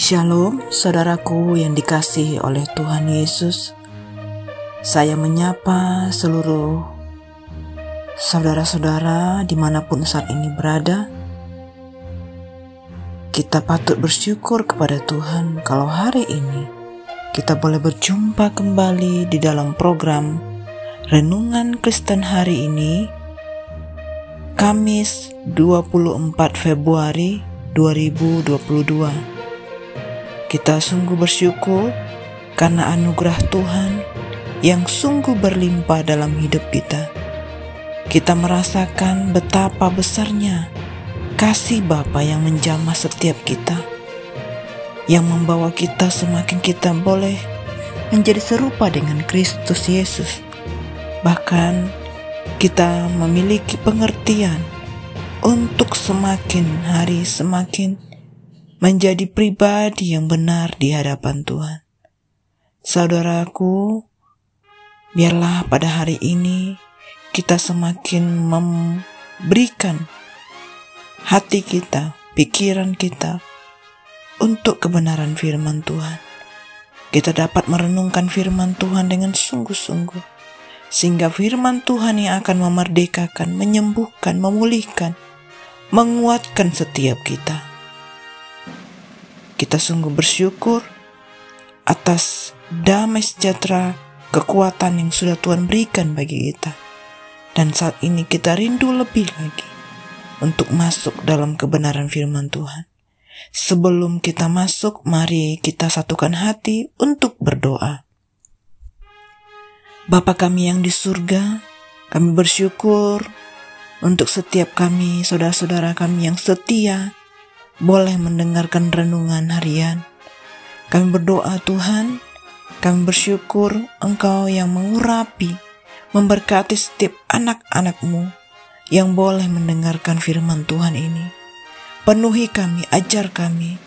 Shalom, saudaraku yang dikasihi oleh Tuhan Yesus. Saya menyapa seluruh saudara-saudara dimanapun saat ini berada. Kita patut bersyukur kepada Tuhan kalau hari ini kita boleh berjumpa kembali di dalam program Renungan Kristen hari ini, Kamis 24 Februari 2022. Kita sungguh bersyukur karena anugerah Tuhan yang sungguh berlimpah dalam hidup kita. Kita merasakan betapa besarnya kasih Bapa yang menjamah setiap kita, yang membawa kita semakin kita boleh menjadi serupa dengan Kristus Yesus. Bahkan kita memiliki pengertian untuk semakin hari semakin menjadi pribadi yang benar di hadapan Tuhan. Saudaraku, biarlah pada hari ini kita semakin memberikan hati kita, pikiran kita untuk kebenaran firman Tuhan. Kita dapat merenungkan firman Tuhan dengan sungguh-sungguh, sehingga firman Tuhan yang akan memerdekakan, menyembuhkan, memulihkan, menguatkan setiap kita. Kita sungguh bersyukur atas damai sejahtera, kekuatan yang sudah Tuhan berikan bagi kita. Dan saat ini kita rindu lebih lagi untuk masuk dalam kebenaran firman Tuhan. Sebelum kita masuk, mari kita satukan hati untuk berdoa. Bapa kami yang di surga, kami bersyukur untuk setiap kami, saudara-saudara kami yang setia, boleh mendengarkan renungan harian. Kami berdoa Tuhan, kami bersyukur Engkau yang mengurapi, memberkati setiap anak-anak-Mu yang boleh mendengarkan firman Tuhan ini. Penuhi kami, ajar kami,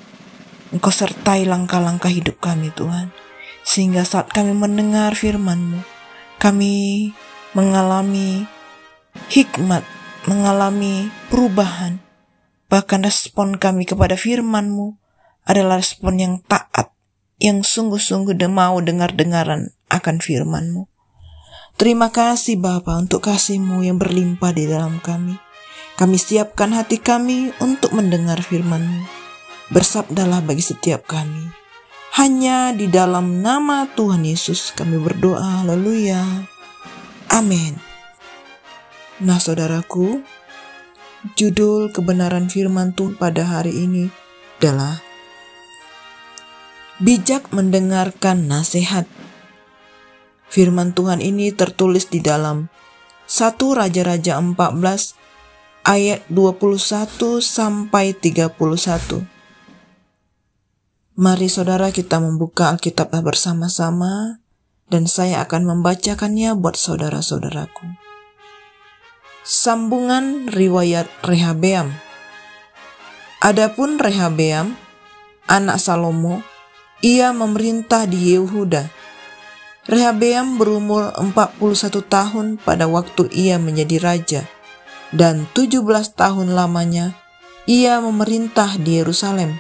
Engkau sertai langkah-langkah hidup kami Tuhan, sehingga saat kami mendengar firman-Mu, kami mengalami hikmat, mengalami perubahan. Bahkan respon kami kepada firman-Mu adalah respon yang taat, yang sungguh-sungguh mau dengar-dengaran akan firman-Mu. Terima kasih Bapa untuk kasih-Mu yang berlimpah di dalam kami. Kami siapkan hati kami untuk mendengar firman-Mu. Bersabdalah bagi setiap kami. Hanya di dalam nama Tuhan Yesus kami berdoa. Haleluya. Amin. Nah saudaraku, judul kebenaran firman Tuhan pada hari ini adalah bijak mendengarkan nasihat. Firman Tuhan ini tertulis di dalam 1 Raja-Raja 14 ayat 21 sampai 31. Mari saudara kita membuka Alkitab bersama-sama dan saya akan membacakannya buat saudara-saudaraku. Sambungan riwayat Rehabeam. Adapun Rehabeam, anak Salomo, ia memerintah di Yehuda. Rehabeam berumur 41 tahun pada waktu ia menjadi raja, dan 17 tahun lamanya ia memerintah di Yerusalem,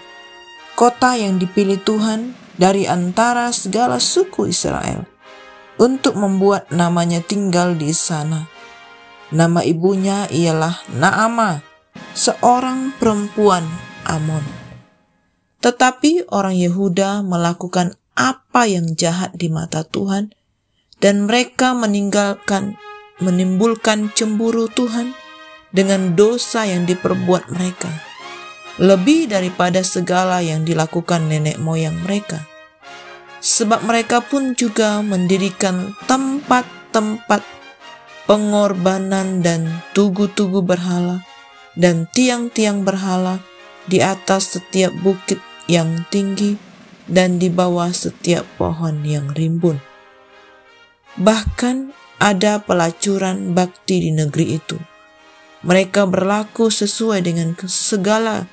kota yang dipilih Tuhan dari antara segala suku Israel, untuk membuat namanya tinggal di sana. Nama ibunya ialah Naamah, seorang perempuan Amon. Tetapi orang Yehuda melakukan apa yang jahat di mata Tuhan, dan mereka menimbulkan cemburu Tuhan dengan dosa yang diperbuat mereka, lebih daripada segala yang dilakukan nenek moyang mereka. Sebab mereka pun juga mendirikan tempat-tempat pengorbanan dan tugu-tugu berhala dan tiang-tiang berhala di atas setiap bukit yang tinggi dan di bawah setiap pohon yang rimbun. Bahkan ada pelacuran bakti di negeri itu. Mereka berlaku sesuai dengan segala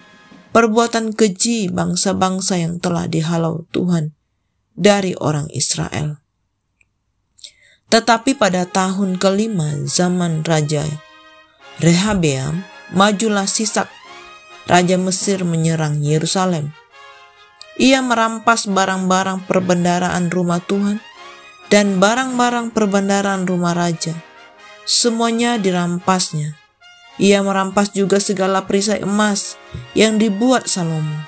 perbuatan keji bangsa-bangsa yang telah dihalau Tuhan dari orang Israel. Tetapi pada tahun kelima zaman Raja Rehabeam, majulah Sisak, Raja Mesir menyerang Yerusalem. Ia merampas barang-barang perbendaharaan rumah Tuhan dan barang-barang perbendaharaan rumah raja. Semuanya dirampasnya. Ia merampas juga segala perisai emas yang dibuat Salomo.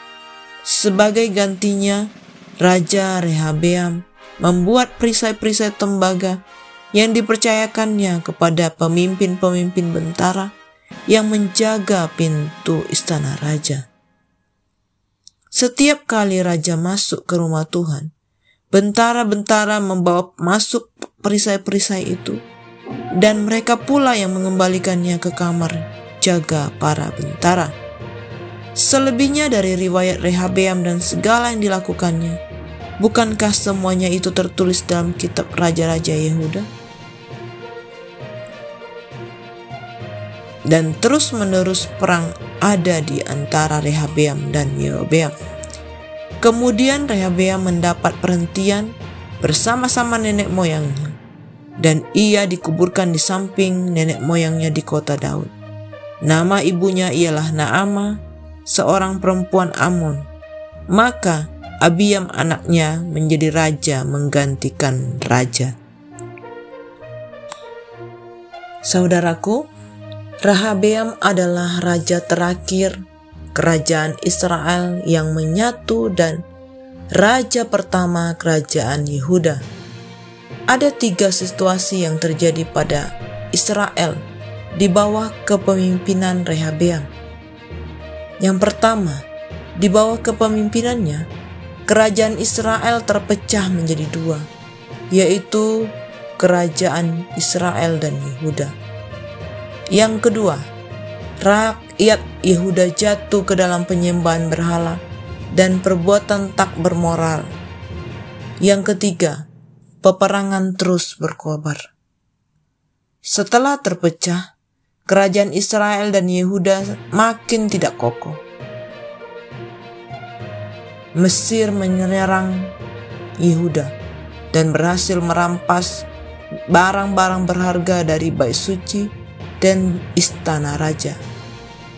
Sebagai gantinya, Raja Rehabeam membuat perisai-perisai tembaga yang dipercayakannya kepada pemimpin-pemimpin bentara yang menjaga pintu istana raja. Setiap kali raja masuk ke rumah Tuhan, bentara-bentara membawa masuk perisai-perisai itu, dan mereka pula yang mengembalikannya ke kamar jaga para bentara. Selebihnya dari riwayat Rehabeam dan segala yang dilakukannya, bukankah semuanya itu tertulis dalam kitab Raja-Raja Yehuda? Dan terus-menerus perang ada di antara Rehabeam dan Yerobeam. Kemudian Rehabeam mendapat perhentian bersama-sama nenek moyangnya, dan ia dikuburkan di samping nenek moyangnya di kota Daud. Nama ibunya ialah Naamah, seorang perempuan Amon. Maka Abiam anaknya menjadi raja menggantikan raja. Saudaraku, Rehabeam adalah raja terakhir kerajaan Israel yang menyatu dan raja pertama kerajaan Yehuda. Ada 3 situasi yang terjadi pada Israel di bawah kepemimpinan Rehabeam. Yang pertama, di bawah kepemimpinannya, kerajaan Israel terpecah menjadi 2, yaitu kerajaan Israel dan Yehuda. Yang kedua, rakyat Yehuda jatuh ke dalam penyembahan berhala dan perbuatan tak bermoral. Yang ketiga, peperangan terus berkobar. Setelah terpecah, kerajaan Israel dan Yehuda makin tidak kokoh. Mesir menyerang Yehuda dan berhasil merampas barang-barang berharga dari bait suci dan istana raja.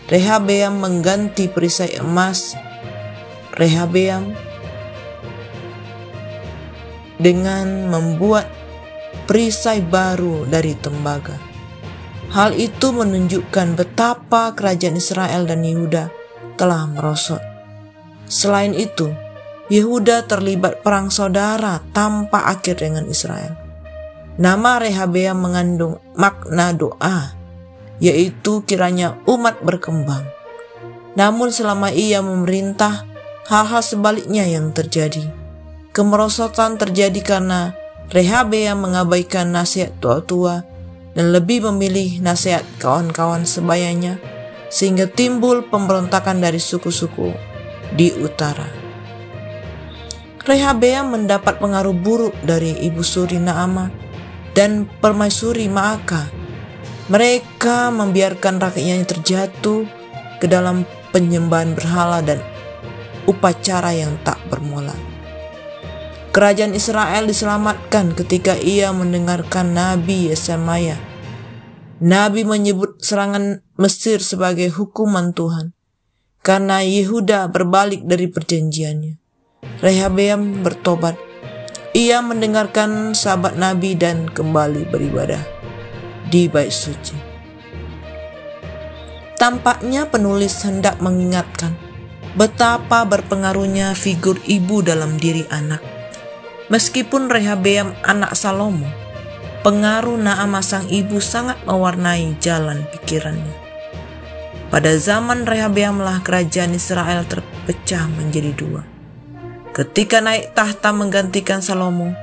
Rehabeam mengganti perisai emas Rehabeam dengan membuat perisai baru dari tembaga. Hal itu menunjukkan betapa kerajaan Israel dan Yehuda telah merosot. Selain itu, Yehuda terlibat perang saudara tanpa akhir dengan Israel. Nama Rehabeam mengandung makna doa, yaitu kiranya umat berkembang. Namun selama ia memerintah, hal-hal sebaliknya yang terjadi. Kemerosotan terjadi karena Rehabeam mengabaikan nasihat tua-tua dan lebih memilih nasihat kawan-kawan sebayanya, sehingga timbul pemberontakan dari suku-suku di utara. Rehabeam mendapat pengaruh buruk dari ibu suri Naamah dan permaisuri Maakah. Mereka membiarkan rakyatnya terjatuh ke dalam penyembahan berhala dan upacara yang tak bermola. Kerajaan Israel diselamatkan ketika ia mendengarkan Nabi Yesaya. Nabi menyebut serangan Mesir sebagai hukuman Tuhan karena Yehuda berbalik dari perjanjiannya. Rehabeam bertobat. Ia mendengarkan sahabat Nabi dan kembali beribadah di bait suci. Tampaknya penulis hendak mengingatkan betapa berpengaruhnya figur ibu dalam diri anak. Meskipun Rehabeam anak Salomo, pengaruh Naamah sang ibu sangat mewarnai jalan pikirannya. Pada zaman Rehabeamlah kerajaan Israel terpecah menjadi 2. Ketika naik tahta menggantikan Salomo,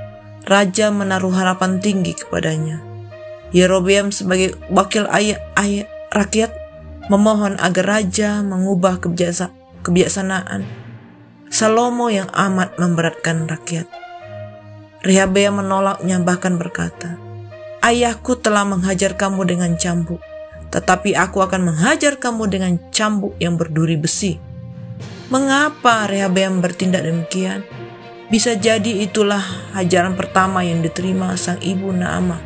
raja menaruh harapan tinggi kepadanya. Yerobeam sebagai wakil ayah rakyat memohon agar raja mengubah kebijaksanaan Salomo yang amat memberatkan rakyat. Rehabeam menolaknya, bahkan berkata, "Ayahku telah menghajar kamu dengan cambuk, tetapi aku akan menghajar kamu dengan cambuk yang berduri besi." Mengapa Rehabeam bertindak demikian? Bisa jadi itulah hajaran pertama yang diterima sang ibu Naamah,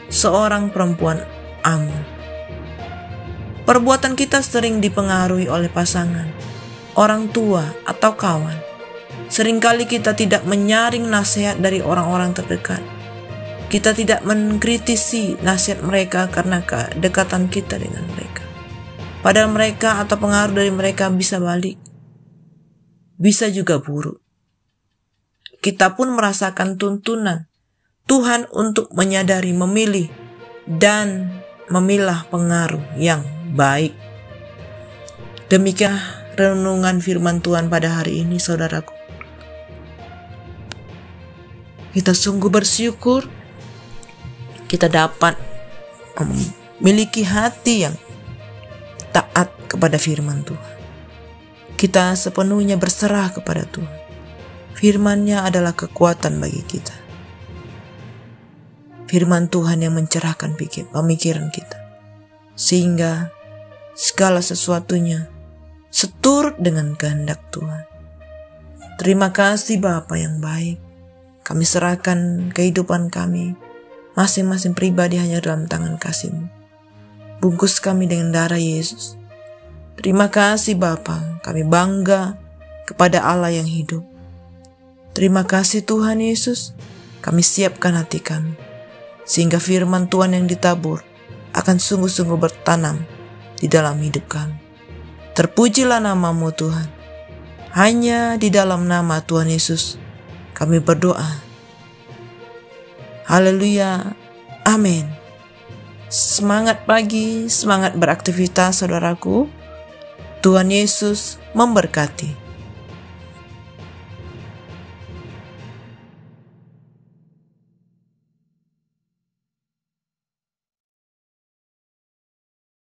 seorang perempuan Amon. Perbuatan kita sering dipengaruhi oleh pasangan, orang tua, atau kawan. Seringkali kita tidak menyaring nasihat dari orang-orang terdekat. Kita tidak mengkritisi nasihat mereka karena kedekatan kita dengan mereka. Padahal mereka atau pengaruh dari mereka bisa balik, bisa juga buruk. Kita pun merasakan tuntunan Tuhan untuk menyadari, memilih, dan memilah pengaruh yang baik. Demikian renungan firman Tuhan pada hari ini, saudaraku. Kita sungguh bersyukur kita dapat memiliki hati yang taat kepada firman Tuhan. Kita sepenuhnya berserah kepada Tuhan. Firman-Nya adalah kekuatan bagi kita. Firman Tuhan yang mencerahkan pemikiran kita, sehingga segala sesuatunya seturut dengan kehendak Tuhan. Terima kasih Bapa yang baik. Kami serahkan kehidupan kami masing-masing pribadi hanya dalam tangan kasih-Mu. Bungkus kami dengan darah Yesus. Terima kasih Bapa, kami bangga kepada Allah yang hidup. Terima kasih Tuhan Yesus, kami siapkan hati kami, sehingga firman Tuhan yang ditabur akan sungguh-sungguh bertanam di dalam hidup kami. Terpujilah nama-Mu Tuhan. Hanya di dalam nama Tuhan Yesus kami berdoa. Haleluya. Amin. Semangat pagi, semangat beraktivitas saudaraku. Tuhan Yesus memberkati.